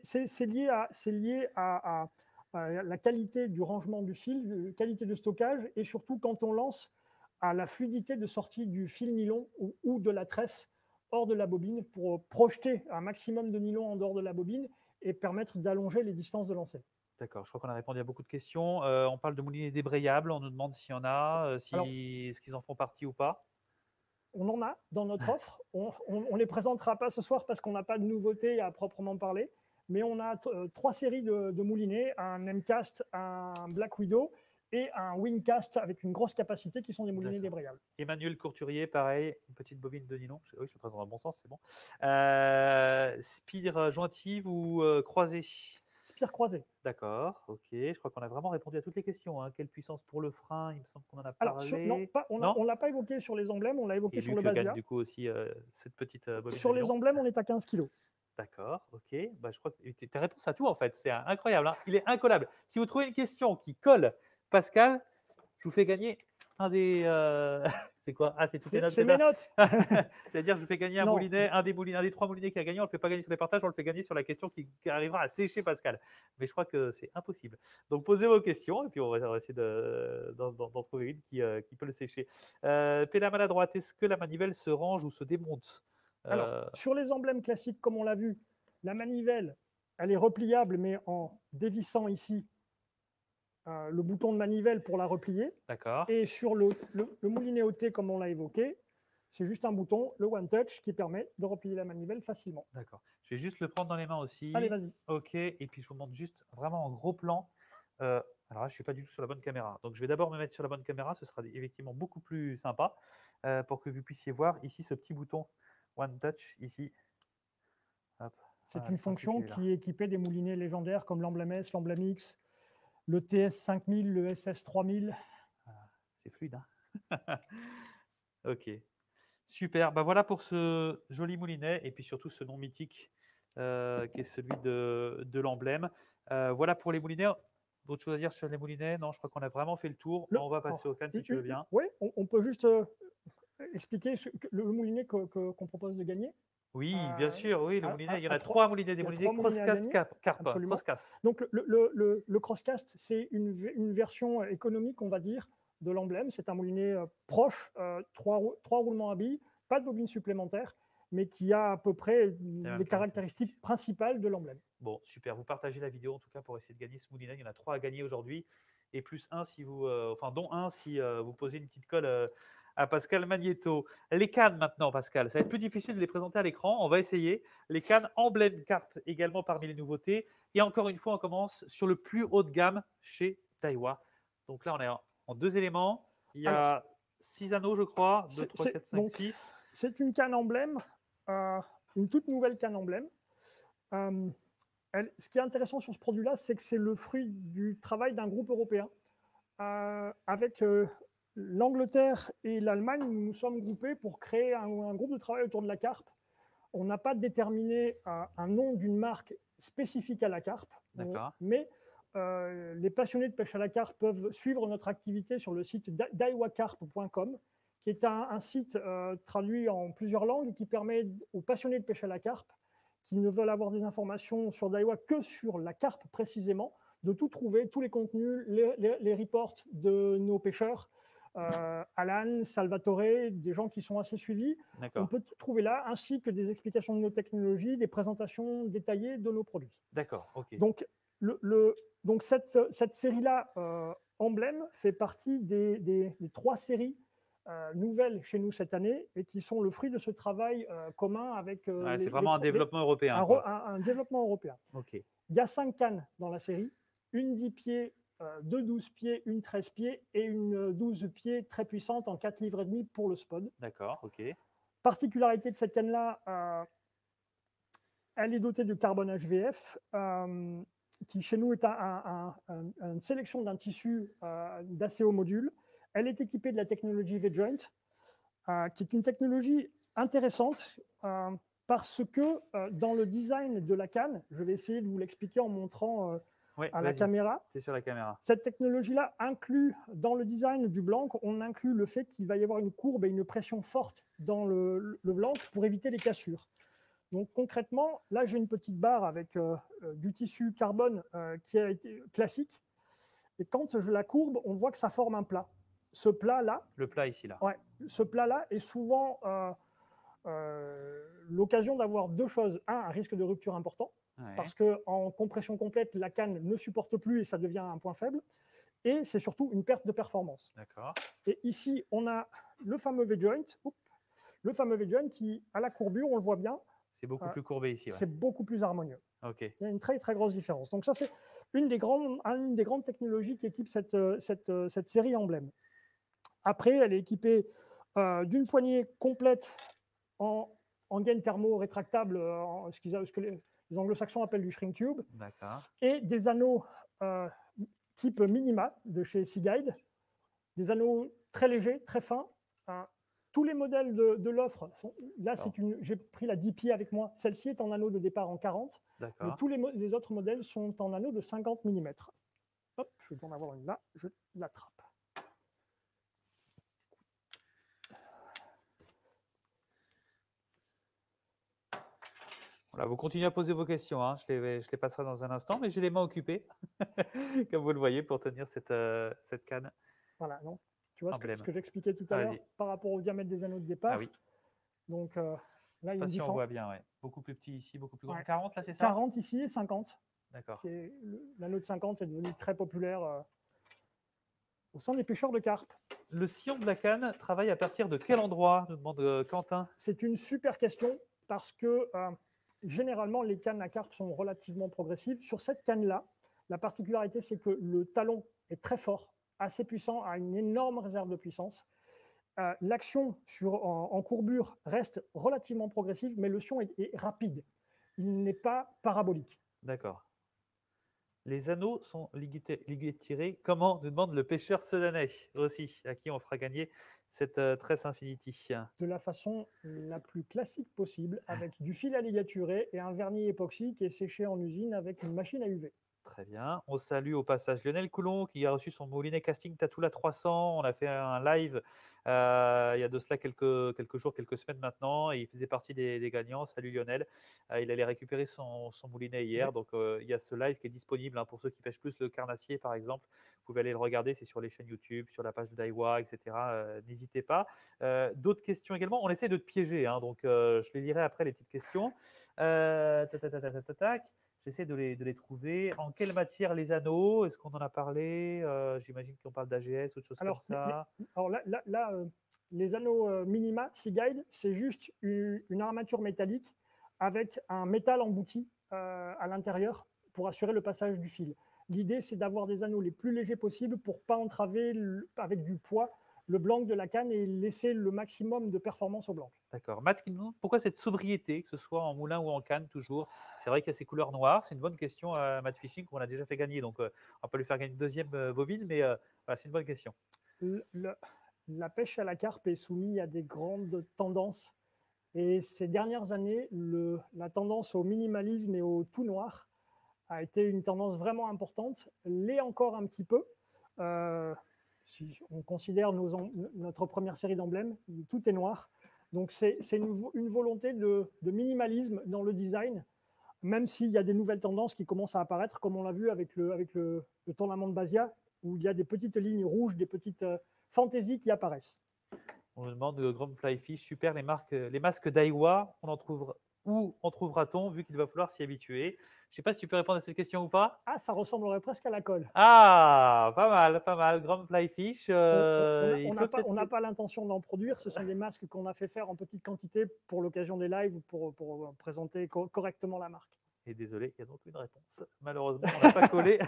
S2: C'est lié à la qualité du rangement du fil, la qualité de stockage, et surtout quand on lance, à la fluidité de sortie du fil nylon ou de la tresse hors de la bobine pour projeter un maximum de nylon en dehors de la bobine et permettre d'allonger les distances de lancer.
S1: D'accord, je crois qu'on a répondu à beaucoup de questions. On parle de moulinets débrayables, on nous demande s'il y en a, est-ce qu'ils en font partie ou pas?
S2: On en a dans notre offre. On ne les présentera pas ce soir parce qu'on n'a pas de nouveautés à proprement parler, mais on a 3 séries de moulinets, un Mcast, un Black Widow et un Wingcast avec une grosse capacité qui sont des moulinets débrayables.
S1: Emmanuel Courturier, pareil, une petite bobine de nylon. Oui, je te présente dans le bon sens, c'est bon. Spire jointive ou croisée?
S2: Spire croisée.
S1: D'accord, ok. Je crois qu'on a vraiment répondu à toutes les questions. Quelle puissance pour le frein? Il me semble qu'on en a parlé.
S2: On ne l'a pas évoqué sur les emblèmes, on l'a évoqué sur le Basia.
S1: Gagne du coup aussi cette petite bobine
S2: sur les emblèmes, on est à 15 kg.
S1: D'accord, ok. Bah, je crois que tu as réponse à tout en fait. C'est incroyable. Il est incollable. Si vous trouvez une question qui colle Pascal, je vous fais gagner un des. C'est quoi? Ah, c'est toutes les notes.
S2: C'est mes notes.
S1: C'est-à-dire, je vous fais gagner un moulinet, un des 3 moulinets qui a gagné. On ne le fait pas gagner sur les partages, on le fait gagner sur la question qui arrivera à sécher Pascal. Mais je crois que c'est impossible. Donc, posez vos questions et puis on va essayer d'en trouver une qui peut le sécher. Pédale maladroite, est-ce que la manivelle se range ou se démonte?
S2: Alors, sur les emblèmes classiques, comme on l'a vu, la manivelle, elle est repliable, mais en dévissant ici le bouton de manivelle pour la replier.
S1: D'accord.
S2: Et sur le moulinet OT, comme on l'a évoqué, c'est juste un bouton, le One Touch, qui permet de replier la manivelle facilement.
S1: D'accord. Je vais juste le prendre dans les mains aussi.
S2: Allez, vas-y.
S1: Ok, et puis je vous montre juste vraiment en gros plan. Alors là, je ne suis pas du tout sur la bonne caméra. Donc, je vais d'abord me mettre sur la bonne caméra. Ce sera effectivement beaucoup plus sympa pour que vous puissiez voir ici ce petit bouton One Touch ici.
S2: C'est une fonction qui est équipée des moulinets légendaires comme l'emblème S, l'emblème X, le TS5000, le SS3000.
S1: C'est fluide, hein. Ok. Super. Bah voilà pour ce joli moulinet et puis surtout ce nom mythique qui est celui de l'emblème. Voilà pour les moulinets. D'autres choses à dire sur les moulinets? Non, je crois qu'on a vraiment fait le tour. On va passer au canne si tu veux bien.
S2: Oui, on peut juste expliquer le moulinet qu'on propose de gagner.
S1: Oui, bien sûr, oui, le moulinet. Il y en a 3 moulinets, des moulinets Crosscast Carpa. Crosscast.
S2: Donc le Crosscast, c'est une version économique, on va dire, de l'emblème. C'est un moulinet proche, 3 roulements à billes, pas de bobine supplémentaire, mais qui a à peu près les caractéristiques principales de l'emblème.
S1: Bon, super. Vous partagez la vidéo en tout cas pour essayer de gagner ce moulinet. Il y en a 3 à gagner aujourd'hui. et plus 1 si vous, enfin dont 1 si vous posez une petite colle à Pascal Magnéto. Les cannes maintenant, Pascal, ça va être plus difficile de les présenter à l'écran. On va essayer. Les cannes emblème carte également parmi les nouveautés. Et encore une fois, on commence sur le plus haut de gamme chez Daiwa. Donc là, on est en 2 éléments. Il y
S2: Alors,
S1: a 6 anneaux, je crois. 2,
S2: c'est
S1: 3, 4, 5,
S2: donc
S1: 6.
S2: c'est une canne emblème, une toute nouvelle canne emblème. Ce qui est intéressant sur ce produit-là, c'est que c'est le fruit du travail d'un groupe européen. Avec l'Angleterre et l'Allemagne, nous nous sommes groupés pour créer un groupe de travail autour de la carpe. On n'a pas déterminé un nom d'une marque spécifique à la carpe,
S1: D'accord.
S2: mais les passionnés de pêche à la carpe peuvent suivre notre activité sur le site daiwacarp.com, qui est un site traduit en plusieurs langues et qui permet aux passionnés de pêche à la carpe, qui ne veulent avoir des informations sur Daiwa que sur la carpe précisément, de tout trouver, tous les contenus, les reports de nos pêcheurs, Alan, Salvatore, des gens qui sont assez suivis. On peut tout trouver là, ainsi que des explications de nos technologies, des présentations détaillées de nos produits.
S1: D'accord, ok.
S2: Donc, donc cette série-là, Emblème, fait partie des 3 séries nouvelles chez nous cette année et qui sont le fruit de ce travail commun avec
S1: c'est vraiment un développement européen.
S2: Un développement européen.
S1: Ok.
S2: Il y a 5 cannes dans la série, une 10 pieds, 2 12 pieds, une 13 pieds et une 12 pieds très puissante en 4 livres et demi pour le spod.
S1: D'accord, ok.
S2: Particularité de cette canne-là, elle est dotée de carbone HVF, qui chez nous est une sélection d'un tissu d'assez haut module. Elle est équipée de la technologie V-Joint, qui est une technologie intéressante parce que dans le design de la canne, je vais essayer de vous l'expliquer en montrant à la caméra.
S1: C'est sur la caméra.
S2: Cette technologie-là inclut dans le design du blanc, on inclut le fait qu'il va y avoir une courbe et une pression forte dans le blanc pour éviter les cassures. Donc concrètement, là j'ai une petite barre avec du tissu carbone qui a été classique. Et quand je la courbe, on voit que ça forme un plat. Ce plat-là,
S1: le plat ici là.
S2: Ouais, ce plat-là est souvent l'occasion d'avoir 2 choses. Un risque de rupture important, parce qu'en compression complète, la canne ne supporte plus et ça devient un point faible. Et c'est surtout une perte de performance.
S1: D'accord.
S2: Et ici, on a le fameux V-joint. Le fameux V-joint qui, à la courbure, on le voit bien.
S1: C'est beaucoup plus courbé ici.
S2: C'est beaucoup plus harmonieux.
S1: Ok.
S2: Il y a une très très grosse différence. Donc ça, c'est une des grandes technologies qui équipe cette série Emblème. Après, elle est équipée d'une poignée complète en gaine thermo rétractable, ce que les anglo-saxons appellent du shrink tube.
S1: D'accord.
S2: Et des anneaux type Minima de chez Seaguide, des anneaux très légers, très fins. Tous les modèles de l'offre, là j'ai pris la 10 pieds avec moi, celle-ci est en anneau de départ en 40, mais tous les autres modèles sont en anneau de 50 mm. Hop, je vais en avoir une là, je l'attrape.
S1: Voilà, vous continuez à poser vos questions, hein. Je les passerai dans un instant, mais j'ai les mains occupées, comme vous le voyez, pour tenir cette canne.
S2: Voilà, non. Tu vois ce que j'expliquais tout à l'heure par rapport au diamètre des anneaux de départ.
S1: Ah oui.
S2: Donc là, il y a une différence.
S1: On voit bien, ouais. Beaucoup plus petit ici, beaucoup plus grand. 40 là, c'est ça?
S2: 40 ici et 50.
S1: D'accord.
S2: L'anneau de 50 est devenu très populaire au sein des pêcheurs de carpe.
S1: Le sillon de la canne travaille à partir de quel endroit, nous demande Quentin?
S2: C'est une super question parce que généralement, les cannes à carpe sont relativement progressives. Sur cette canne-là, la particularité, c'est que le talon est très fort, assez puissant, a une énorme réserve de puissance. L'action en courbure reste relativement progressive, mais le sillon est rapide. Il n'est pas parabolique.
S1: D'accord. Les anneaux sont liguettirés. Comment, nous demande le pêcheur sedanais aussi, à qui on fera gagner cette tresse Infinity.
S2: De la façon la plus classique possible, avec du fil à ligaturer et un vernis époxy qui est séché en usine avec une machine à UV.
S1: Très bien. On salue au passage Lionel Coulon qui a reçu son moulinet casting Tatula 300. On a fait un live il y a de cela quelques jours, quelques semaines maintenant. Et il faisait partie des gagnants. Salut Lionel. Il allait récupérer son moulinet hier. Donc il y a ce live qui est disponible pour ceux qui pêchent plus le carnassier par exemple. Vous pouvez aller le regarder. C'est sur les chaînes YouTube, sur la page de Daiwa, etc. N'hésitez pas. D'autres questions également. On essaie de te piéger. Donc je les lirai après les petites questions. J'essaie de les trouver. En quelle matière les anneaux? Est-ce qu'on en a parlé? J'imagine qu'on parle d'AGS, autre chose comme
S2: Alors,
S1: ça.
S2: alors là, les anneaux Minima Seaguide, c'est juste une armature métallique avec un métal embouti à l'intérieur pour assurer le passage du fil. L'idée, c'est d'avoir des anneaux les plus légers possibles pour ne pas entraver avec du poids le blanc de la canne et laisser le maximum de performance au blanc.
S1: D'accord. Matt qui nous demande pourquoi cette sobriété, que ce soit en moulin ou en canne, toujours. C'est vrai qu'il y a ces couleurs noires. C'est une bonne question à Matt Fishing qu'on a déjà fait gagner. Donc, on va pas lui faire gagner une deuxième bobine, mais voilà, c'est une bonne question.
S2: La pêche à la carpe est soumise à des grandes tendances. Et ces dernières années, la tendance au minimalisme et au tout noir a été une tendance vraiment importante, l'est encore un petit peu. Si on considère notre première série d'emblèmes, tout est noir. Donc c'est une volonté de minimalisme dans le design, même s'il y a des nouvelles tendances qui commencent à apparaître, comme on l'a vu avec le tournament de Basia, où il y a des petites lignes rouges, des petites fantaisies qui apparaissent.
S1: On nous demande de Grand Fly Fish, super, les masques Daiwa, où en trouvera-t-on, vu qu'il va falloir s'y habituer? Je ne sais pas si tu peux répondre à cette question ou pas.
S2: Ah, ça ressemblerait presque à la colle.
S1: Ah, pas mal, pas mal. Grand Fly Fish.
S2: On n'a pas l'intention d'en produire. Ce sont des masques qu'on a fait faire en petite quantité pour l'occasion des lives, pour présenter correctement la marque.
S1: Et désolé, il y a donc une réponse. Malheureusement, on n'a pas collé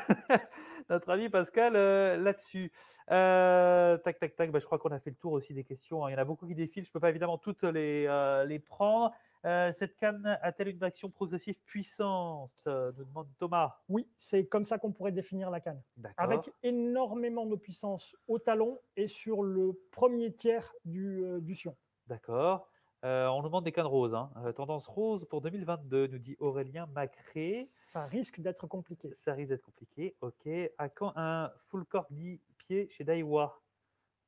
S1: notre ami Pascal là-dessus. Tac, tac, tac. Bah, je crois qu'on a fait le tour aussi des questions, hein. Il y en a beaucoup qui défilent. Je ne peux pas évidemment toutes les prendre. Cette canne a-t-elle une action progressive puissante? Nous demande Thomas.
S2: Oui, c'est comme ça qu'on pourrait définir la canne. Avec énormément de puissance au talon et sur le premier tiers du sion.
S1: D'accord. On nous demande des cannes roses, hein. Tendance rose pour 2022, nous dit Aurélien Macré.
S2: Ça risque d'être compliqué.
S1: Ça risque d'être compliqué, ok. À quand un full cork 10 pieds chez Daiwa?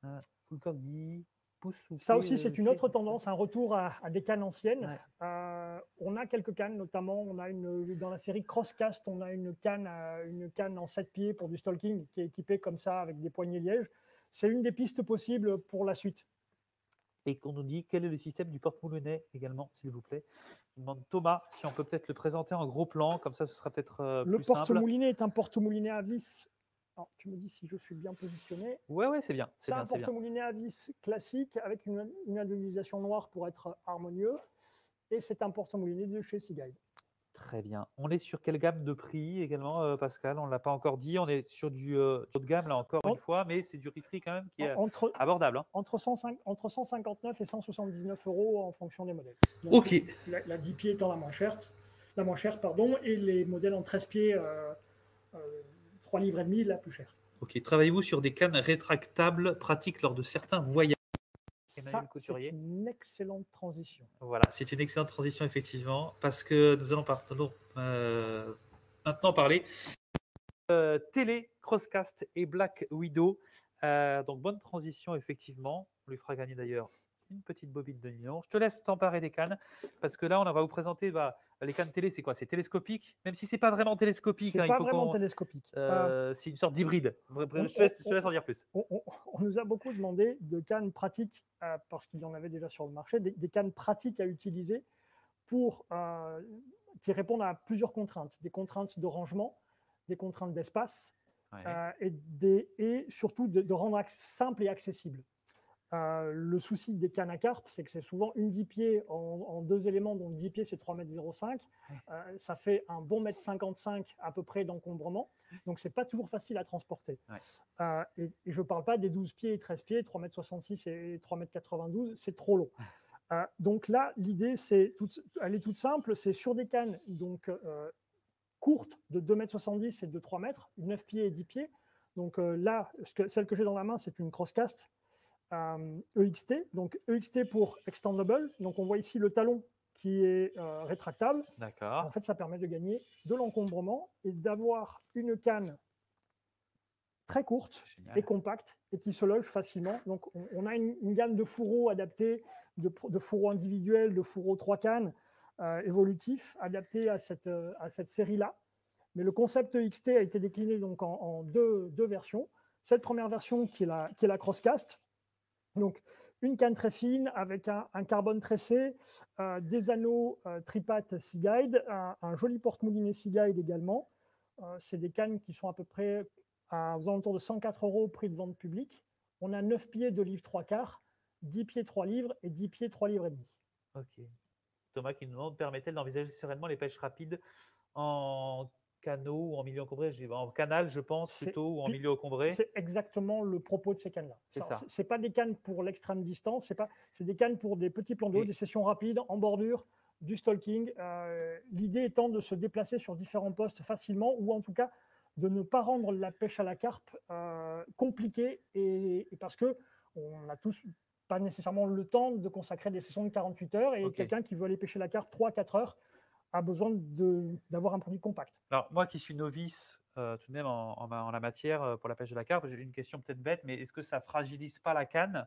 S1: Un full cork 10 pouces ou
S2: ça
S1: pieds,
S2: aussi, c'est une autre tendance, un retour à des cannes anciennes.
S1: Ouais.
S2: On a quelques cannes, notamment on a dans la série Crosscast, on a une canne en 7 pieds pour du stalking qui est équipée comme ça avec des poignées liège. C'est une des pistes possibles pour la suite.
S1: Et qu'on nous dit quel est le système du porte-moulinet également, s'il vous plaît. On demande Thomas si on peut peut-être le présenter en gros plan, comme ça ce sera peut-être plus simple.
S2: Le porte-moulinet est un porte-moulinet à vis. Alors, tu me dis si je suis bien positionné.
S1: Ouais, c'est bien.
S2: C'est un porte-moulinet à vis classique avec une indemnisation noire pour être harmonieux. Et c'est un porte-moulinet de chez Seaguide.
S1: Très bien. On est sur quelle gamme de prix également, Pascal? On ne l'a pas encore dit. On est sur du haut de gamme, là encore une fois, mais c'est du prix quand même qui est abordable. Hein.
S2: Entre 159 et 179 € en fonction des modèles. Donc,
S1: ok.
S2: La 10 pieds étant la moins chère, et les modèles en 13 pieds, 3 livres et demi, la plus chère.
S1: Ok. Travaillez-vous sur des cannes rétractables pratiques lors de certains voyages?
S2: Ça, c'est une excellente transition.
S1: Voilà, c'est une excellente transition, effectivement, parce que nous allons maintenant parler télé, Crosscast et Black Widow. Donc, bonne transition, effectivement. On lui fera gagner d'ailleurs une petite bobine de nylon. Je te laisse t'emparer des cannes, parce que là, on va vous présenter les cannes télé. C'est quoi? C'est télescopique, même si c'est pas vraiment télescopique.
S2: C'est pas vraiment télescopique.
S1: C'est une sorte d'hybride. Je te laisse en dire plus.
S2: On nous a beaucoup demandé de cannes pratiques, parce qu'il y en avait déjà sur le marché, des cannes pratiques à utiliser qui répondent à plusieurs contraintes. Des contraintes de rangement, des contraintes d'espace, et surtout de rendre simple et accessible. Le souci des cannes à carpe, c'est que c'est souvent une 10 pieds en 2 éléments, dont 10 pieds c'est 3,05 m. Ça fait un bon 1,55 m à peu près d'encombrement, donc c'est pas toujours facile à transporter. Et je ne parle pas des 12 pieds et 13 pieds, 3,66 m et 3,92 m, c'est trop long. Donc là, l'idée, elle est toute simple, c'est sur des cannes courtes de 2,70 m et de 3 m, 9 pieds et 10 pieds. Donc là, celle que j'ai dans la main, c'est une Crosscast EXT, donc EXT pour Extendable. Donc on voit ici le talon qui est rétractable.
S1: D'accord.
S2: En fait, ça permet de gagner de l'encombrement et d'avoir une canne très courte et compacte et qui se loge facilement. Donc on a une gamme de fourreaux adaptés, de fourreaux individuels, de fourreaux 3 cannes évolutifs adaptés à cette série-là. Mais le concept EXT a été décliné donc en deux versions. Cette première version qui est la Crosscast, donc une canne très fine avec un carbone tressé, des anneaux tripattes Seaguide, un joli porte-moulinet Seaguide également. C'est des cannes qui sont à peu près aux alentours de 104 € prix de vente public. On a 9 pieds 2 livres 3 quarts, 10 pieds 3 livres et 10 pieds 3 livres et demi.
S1: Ok. Thomas qui nous demande, permet-elle d'envisager sereinement les pêches rapides en canot ou en milieu encombré? Je dis, en canal, je pense, plutôt, ou en milieu encombré.
S2: C'est exactement le propos de ces cannes-là.
S1: C'est ça.
S2: C'est pas des cannes pour l'extrême distance, c'est des cannes pour des petits plans d'eau, des sessions rapides, en bordure, du stalking. L'idée étant de se déplacer sur différents postes facilement, ou en tout cas de ne pas rendre la pêche à la carpe compliquée, et parce que on n'a tous pas nécessairement le temps de consacrer des sessions de 48 heures, et quelqu'un qui veut aller pêcher la carpe 3-4 heures a besoin d'avoir un produit compact.
S1: Alors, moi qui suis novice tout de même en la matière pour la pêche de la carpe, j'ai une question peut-être bête, mais est-ce que ça fragilise pas la canne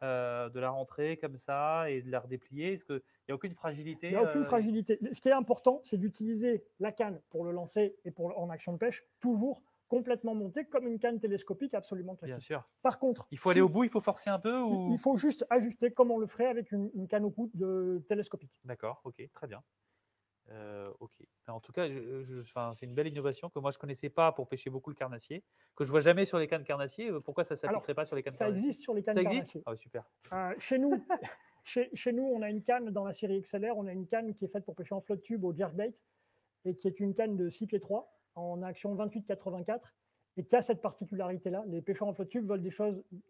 S1: de la rentrer comme ça et de la redéplier? Est-ce qu'il n'y a aucune fragilité?
S2: Il n'y a aucune fragilité. Ce qui est important, c'est d'utiliser la canne pour le lancer et en action de pêche, toujours complètement montée comme une canne télescopique absolument classique.
S1: Bien sûr.
S2: Par contre,
S1: il faut aller au bout, il faut forcer un peu ou...
S2: Il faut juste ajuster comme on le ferait avec une canne au coude télescopique.
S1: D'accord, ok, très bien. Ok. En tout cas, c'est une belle innovation que moi je ne connaissais pas pour pêcher beaucoup le carnassier, que je ne vois jamais sur les cannes carnassier. Pourquoi ça ne s'appliquerait pas sur les cannes carnassier?
S2: Ça existe sur les cannes carnassier.
S1: Ah, super.
S2: Chez nous, on a une canne dans la série XLR, on a une canne qui est faite pour pêcher en flotte tube au jerkbait et qui est une canne de 6 pieds 3 en action 28-84 et qui a cette particularité-là. Les pêcheurs en flotte tube veulent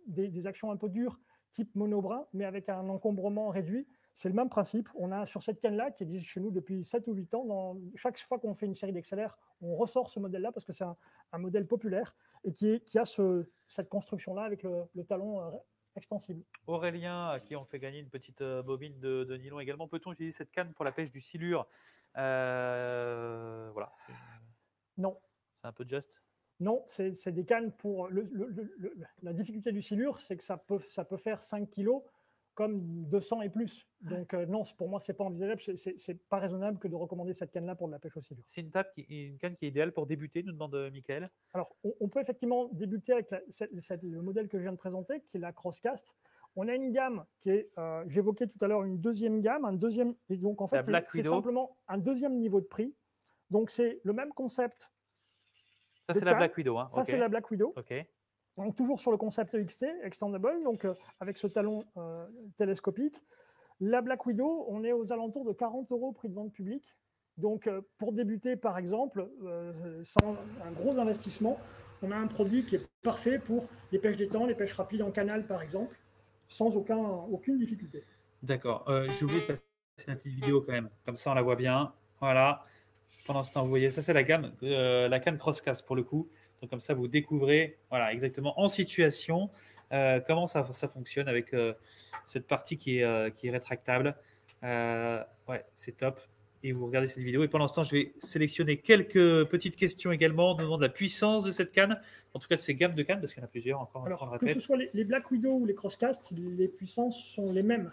S2: des actions un peu dures, type monobrin, mais avec un encombrement réduit. C'est le même principe. On a sur cette canne-là, qui existe chez nous depuis 7 ou 8 ans, chaque fois qu'on fait une série d'XLR, on ressort ce modèle-là parce que c'est un modèle populaire et qui a cette construction-là avec le talon extensible.
S1: Aurélien, à qui on fait gagner une petite bobine de nylon également. Peut-on utiliser cette canne pour la pêche du silure? Voilà.
S2: Non.
S1: C'est un peu juste.
S2: Non, c'est des cannes pour... la difficulté du silure, c'est que ça peut faire 5 kg comme 200 et plus. Donc non, pour moi, ce n'est pas envisageable. C'est pas raisonnable que de recommander cette canne-là pour de la pêche au silure.
S1: C'est une canne qui est idéale pour débuter, nous demande Michael.
S2: Alors, on peut effectivement débuter avec le modèle que je viens de présenter, qui est la Crosscast. On a une gamme qui est, j'évoquais tout à l'heure, une deuxième gamme, et donc en fait, c'est simplement un deuxième niveau de prix. Donc, c'est le même concept.
S1: Ça, c'est la Black Widow. Hein.
S2: Ça, c'est la Black Widow.
S1: Ok.
S2: Donc, toujours sur le concept XT, extendable, donc avec ce talon télescopique. La Black Widow, on est aux alentours de 40 € prix de vente public. Donc, pour débuter, par exemple, sans un gros investissement, on a un produit qui est parfait pour les pêches d'étang, les pêches rapides en canal, par exemple, sans aucune difficulté.
S1: D'accord. J'ai oublié de passer une petite vidéo quand même. Comme ça, on la voit bien. Voilà. Pendant ce temps, vous voyez, ça, c'est la gamme, la canne Crosscast pour le coup. Donc, comme ça, vous découvrez, voilà, exactement en situation, comment ça fonctionne avec cette partie qui est rétractable. Ouais, c'est top. Et vous regardez cette vidéo. Et pendant ce temps, je vais sélectionner quelques petites questions également. On nous demande la puissance de cette canne. En tout cas, de ces gammes de cannes, parce qu'il y en a plusieurs encore.
S2: Alors, que ce soit les Black Widow ou les Crosscast, les puissances sont les mêmes.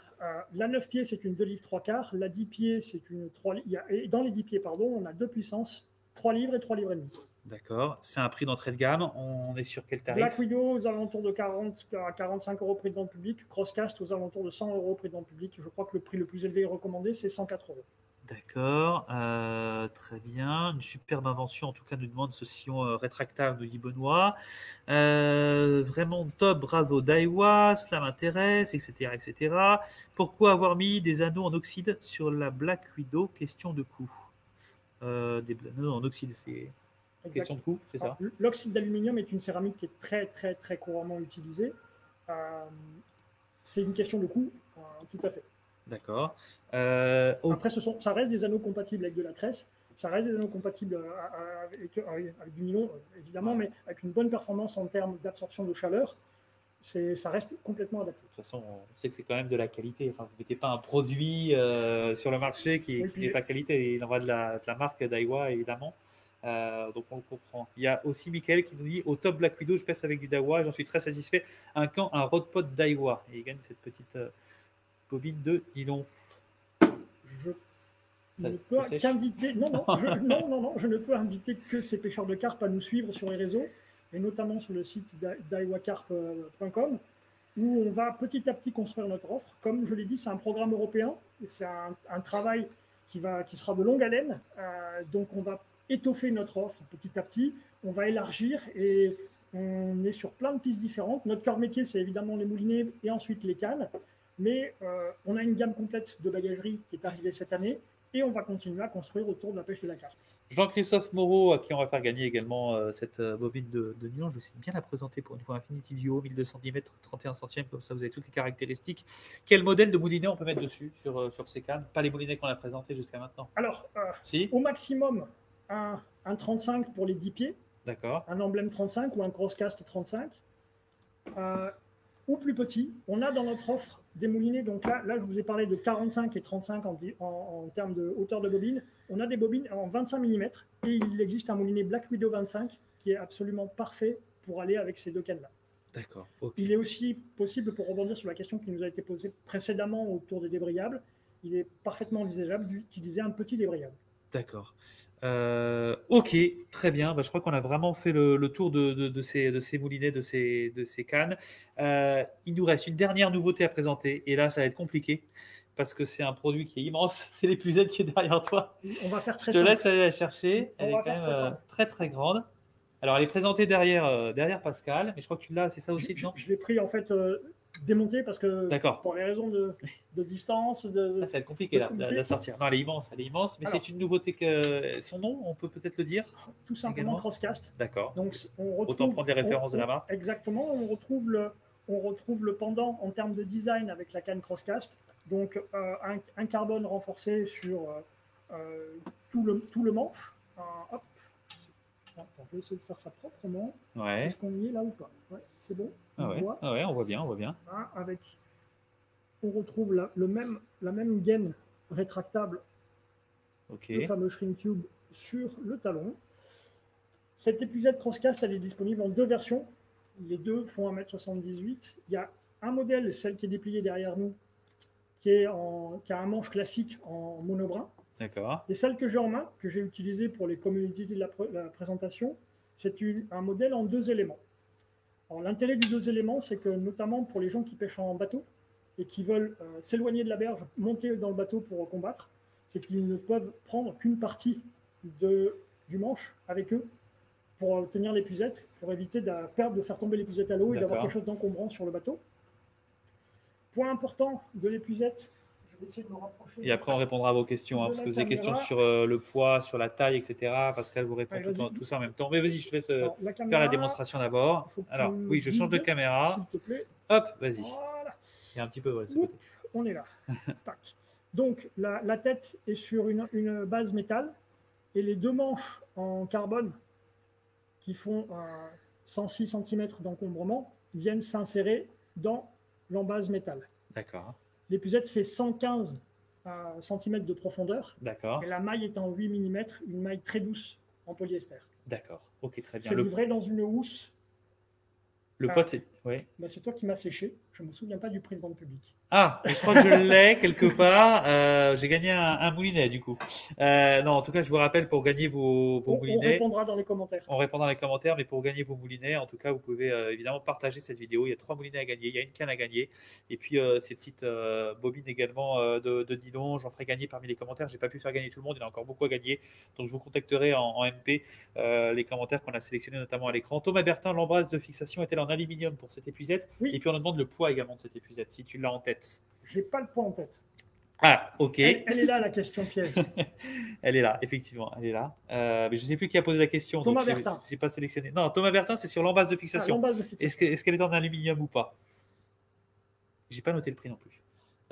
S2: La 9 pieds, c'est une 2 livres 3 quarts. La 10 pieds, c'est une 3 livres. Et dans les 10 pieds, pardon, on a deux puissances, 3 livres et 3 livres et demi.
S1: D'accord. C'est un prix d'entrée de gamme. On est sur quel tarif?
S2: Black Widow aux alentours de 40 à 45 € prix de vente public. Crosscast aux alentours de 100 € prix de vente public. Je crois que le prix le plus élevé recommandé, c'est 104 €.
S1: D'accord, très bien. Une superbe invention, en tout cas, nous demande ce sillon rétractable de Guy Benoît. Vraiment top, bravo Daiwa, cela m'intéresse, etc., etc. Pourquoi avoir mis des anneaux en oxyde sur la Black Widow? Question de coût. Des anneaux en oxyde, c'est question de coût, c'est ça?
S2: L'oxyde d'aluminium est une céramique qui est très, très, très couramment utilisée. C'est une question de coût, tout à fait.
S1: D'accord.
S2: Après, ça reste des anneaux compatibles avec de la tresse, ça reste des anneaux compatibles avec du nylon, évidemment, mais avec une bonne performance en termes d'absorption de chaleur, ça reste complètement adapté.
S1: De toute façon, on sait que c'est quand même de la qualité. Enfin, vous ne mettez pas un produit sur le marché qui n'est pas qualité. Il en va de la marque Daiwa, évidemment. Donc on le comprend. Il y a aussi Michael qui nous dit au top Black Widow, je pêche avec du Daiwa, j'en suis très satisfait. Un rodpod Daiwa. Et il gagne cette petite bobine de nylon.
S2: Je ne peux qu'inviter. Non, je ne peux inviter que ces pêcheurs de carpe à nous suivre sur les réseaux et notamment sur le site daiwacarp.com. où on va petit à petit construire notre offre. Comme je l'ai dit, c'est un programme européen, et c'est un travail qui sera de longue haleine. Donc on va étoffer notre offre petit à petit, on va élargir et on est sur plein de pistes différentes. Notre cœur métier, c'est évidemment les moulinets et ensuite les cannes, mais on a une gamme complète de bagagerie qui est arrivée cette année et on va continuer à construire autour de la pêche de la carpe.
S1: Jean-Christophe Moreau, à qui on va faire gagner également cette bobine de nylon. Je vais essayer de bien la présenter pour une fois. Infinity Duo, 1200 mm, 31 centièmes, comme ça vous avez toutes les caractéristiques. Quel modèle de moulinet on peut mettre dessus sur ces cannes? Pas les moulinets qu'on a présentés jusqu'à maintenant.
S2: Alors,
S1: si.
S2: Au maximum, un 35 pour les 10 pieds.
S1: D'accord.
S2: Un emblème 35 ou un crosscast 35. Ou plus petit. On a dans notre offre des moulinets. Donc là, je vous ai parlé de 45 et 35 en termes de hauteur de bobine. On a des bobines en 25 mm et il existe un moulinet Black Widow 25 qui est absolument parfait pour aller avec ces deux cannes-là.
S1: D'accord. Okay.
S2: Il est aussi possible, pour rebondir sur la question qui nous a été posée précédemment autour des débrayables, il est parfaitement envisageable d'utiliser un petit débrayable.
S1: D'accord. Ok, très bien. Je crois qu'on a vraiment fait le tour de ces moulinets, de ces cannes. Il nous reste une dernière nouveauté à présenter. Et là, ça va être compliqué parce que c'est un produit qui est immense. C'est l'épuisette qui est derrière toi.
S2: On va faire très
S1: Je te laisse aller la chercher. Elle est quand même très grande. Alors, elle est présentée derrière Pascal. Mais je crois que tu l'as, c'est ça aussi, non?
S2: Je l'ai pris en fait démonté parce que pour les raisons de distance.
S1: Ça va être compliqué là, de la sortir. Non, elle est immense. Mais c'est une nouveauté. Son nom, on peut peut-être le dire?
S2: Tout simplement également. Crosscast.
S1: D'accord.
S2: Donc,
S1: autant prendre des références de la marque.
S2: Exactement. On retrouve le pendant en termes de design avec la canne Crosscast. Donc, un carbone renforcé sur tout le manche. Hop. Attends, je vais essayer de faire ça proprement.
S1: Ouais.
S2: Est-ce qu'on y est là ou pas? Ouais, c'est bon.
S1: On voit bien.
S2: Hein, on retrouve la même gaine rétractable, le fameux shrink tube sur le talon. Cette épuisette Crosscast, elle est disponible en deux versions. Les deux font 1m78. Il y a un modèle, celle qui est dépliée derrière nous, qui a un manche classique en monobrin.
S1: D'accord.
S2: Et celle que j'ai en main, que j'ai utilisée pour les communautés de la présentation, c'est un modèle en deux éléments. Alors, l'intérêt du deux éléments, c'est que notamment pour les gens qui pêchent en bateau et qui veulent s'éloigner de la berge, monter dans le bateau pour combattre, c'est qu'ils ne peuvent prendre qu'une partie du manche avec eux pour tenir l'épuisette, pour éviter de faire tomber l'épuisette à l'eau et d'avoir quelque chose d'encombrant sur le bateau. Point important de l'épuisette, je vais essayer de me rapprocher.
S1: Et après, on répondra à vos questions, parce que vous avez des questions sur le poids, sur la taille, etc. Pascal vous répond tout ça en même temps. Mais vas-y, je te laisse faire la démonstration d'abord. Alors, oui, je change de caméra.
S2: S'il te plaît.
S1: Hop, vas-y.
S2: Voilà.
S1: Il y a un petit peu.
S2: On est là. Tac. Donc, la tête est sur une base métal et les deux manches en carbone qui font 106 cm d'encombrement viennent s'insérer dans l'embase métal.
S1: D'accord.
S2: L'épuisette fait 115 cm de profondeur.
S1: D'accord.
S2: Et la maille est en 8 mm, une maille très douce en polyester.
S1: D'accord. Ok, très bien.
S2: C'est livré dans une housse.
S1: Le pote, c'est... Oui.
S2: C'est toi qui m'as séché. Je ne me souviens pas du prix de vente public.
S1: Ah, je crois que je l'ai quelque part. J'ai gagné un moulinet du coup. Non, en tout cas, je vous rappelle, pour gagner vos moulinets.
S2: On répondra dans les commentaires.
S1: On répondra dans les commentaires, mais pour gagner vos moulinets, en tout cas, vous pouvez évidemment partager cette vidéo. Il y a 3 moulinets à gagner, il y a une canne à gagner. Et puis, ces petites bobines également de nylon, j'en ferai gagner parmi les commentaires. Je n'ai pas pu faire gagner tout le monde, il y en a encore beaucoup à gagner. Donc, je vous contacterai en MP les commentaires qu'on a sélectionnés notamment à l'écran. Thomas Bertin, l'embrasse de fixation est-elle en aluminium pour cette épuisette?
S2: Oui.
S1: Et puis, on nous demande le poids également de cette épuisette, si tu l'as en tête.
S2: Je n'ai pas le poids en tête.
S1: Ah, ok.
S2: Elle est là, la question piège.
S1: Elle est là, effectivement, elle est là. Mais je ne sais plus qui a posé la question.
S2: Thomas Bertin.
S1: Je n'ai pas sélectionné. Non, Thomas Bertin, c'est sur l'embase de fixation.
S2: L'embase de fixation.
S1: Est-ce qu'elle est en aluminium ou pas? Je n'ai pas noté le prix non plus.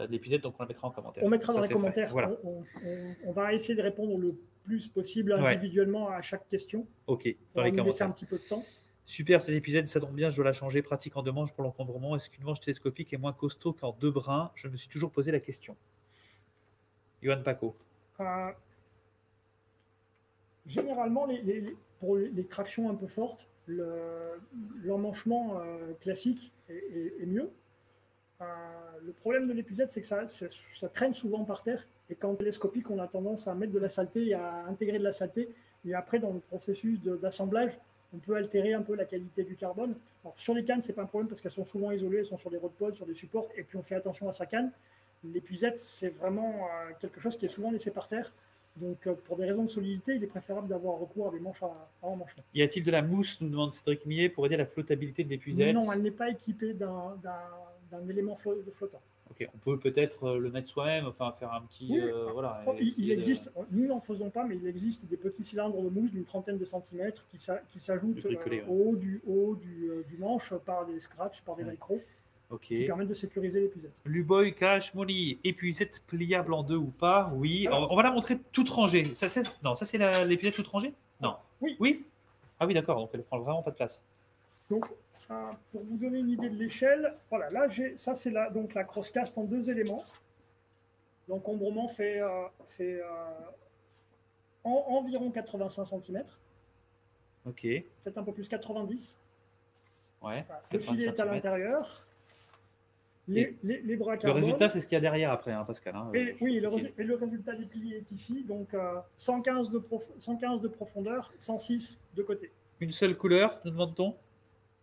S1: L'épisode, donc on la mettra en commentaire.
S2: On mettra dans les commentaires.
S1: Voilà.
S2: On va essayer de répondre le plus possible individuellement à chaque question.
S1: Ok, dans les commentaires.
S2: Laisser un petit peu de temps.
S1: Super, cet épisode, ça tombe bien, je dois la changer. Pratique en deux manches pour l'encombrement. Est-ce qu'une manche télescopique est moins costaud qu'en deux brins? Je me suis toujours posé la question. Johan Paco.
S2: Généralement, pour les tractions un peu fortes, l'emmanchement classique est mieux. Le problème de l'épuisette, c'est que ça traîne souvent par terre. Et quand télescopique, on a tendance à mettre de la saleté et à intégrer de la saleté. Et après, dans le processus d'assemblage, on peut altérer un peu la qualité du carbone. Alors, sur les cannes, ce n'est pas un problème parce qu'elles sont souvent isolées, elles sont sur des roadpods, sur des supports, et puis on fait attention à sa canne. L'épuisette, c'est vraiment quelque chose qui est souvent laissé par terre. Donc, pour des raisons de solidité, il est préférable d'avoir recours à des manches à emmanchement.
S1: Y a-t-il de la mousse, nous demande Cédric Millet, pour aider à la flottabilité de l'épuisette?
S2: Non, elle n'est pas équipée d'un élément flottant.
S1: Ok, on peut peut-être le mettre soi-même, enfin faire un petit...
S2: Oui,
S1: voilà,
S2: il existe, nous n'en faisons pas, mais il existe des petits cylindres de mousse d'une trentaine de centimètres qui s'ajoutent au haut du manche par des scratchs, par des velcro, qui permettent de sécuriser l'épuisette.
S1: Luboy, Cash, Molly, épuisette pliable en deux ou pas? Oui. Alors, on va la montrer toute rangée. Non, ça c'est l'épuisette toute rangée? Non.
S2: Oui.
S1: Oui. Ah oui, d'accord, donc elle prend vraiment pas de place.
S2: Donc, pour vous donner une idée de l'échelle, voilà, là, ça c'est donc la crosscast en 2 éléments. L'encombrement fait environ 85 cm.
S1: Ok.
S2: Peut-être un peu plus, 90.
S1: Ouais.
S2: Voilà. Le filet est à l'intérieur. Les bras carbone.
S1: Le résultat, c'est ce qu'il y a derrière après, hein, Pascal. Hein,
S2: oui, le résultat des piliers est ici. Donc, 115 de profondeur, 106 de côté.
S1: Une seule couleur, nous demande-t-on?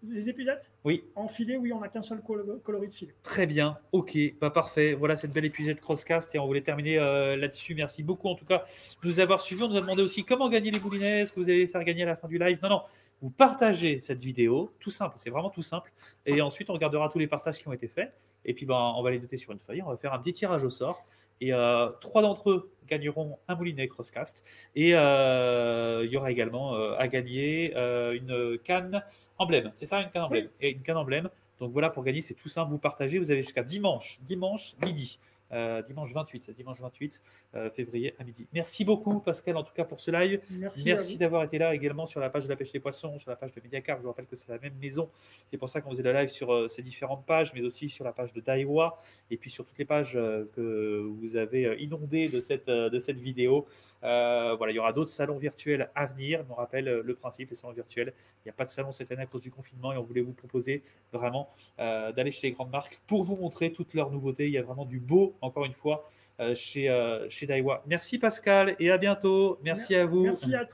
S2: Les épuisettes? Oui. En filet, oui, on n'a qu'un seul coloris de filet.
S1: Très bien, ok, bah parfait. Voilà cette belle épuisette Crosscast et on voulait terminer là-dessus. Merci beaucoup en tout cas de nous avoir suivis. On nous a demandé aussi comment gagner les moulinets, est-ce que vous allez faire gagner à la fin du live? Non, non, vous partagez cette vidéo, tout simple, c'est vraiment tout simple. Et ensuite, on regardera tous les partages qui ont été faits. Et puis, ben, on va les noter sur une feuille. On va faire un petit tirage au sort. Et 3 d'entre eux gagneront un moulinet Crosscast. Et il y aura également à gagner une canne emblème. C'est ça, une canne emblème? Oui. Et une canne emblème. Donc voilà, pour gagner, c'est tout simple. Vous partagez. Vous avez jusqu'à dimanche midi. Dimanche 28 février à midi. Merci beaucoup Pascal en tout cas pour ce live. Merci d'avoir été là également sur la page de la pêche des poissons, sur la page de Mediacar. Je vous rappelle que c'est la même maison. C'est pour ça qu'on faisait le live sur ces différentes pages, mais aussi sur la page de Daiwa et puis sur toutes les pages que vous avez inondées de cette vidéo. Voilà, il y aura d'autres salons virtuels à venir. On rappelle le principe, les salons virtuels. Il n'y a pas de salon cette année à cause du confinement et on voulait vous proposer vraiment d'aller chez les grandes marques pour vous montrer toutes leurs nouveautés. Il y a vraiment du beau, encore une fois, chez Daiwa. Merci Pascal et à bientôt. Merci à vous.
S2: Merci à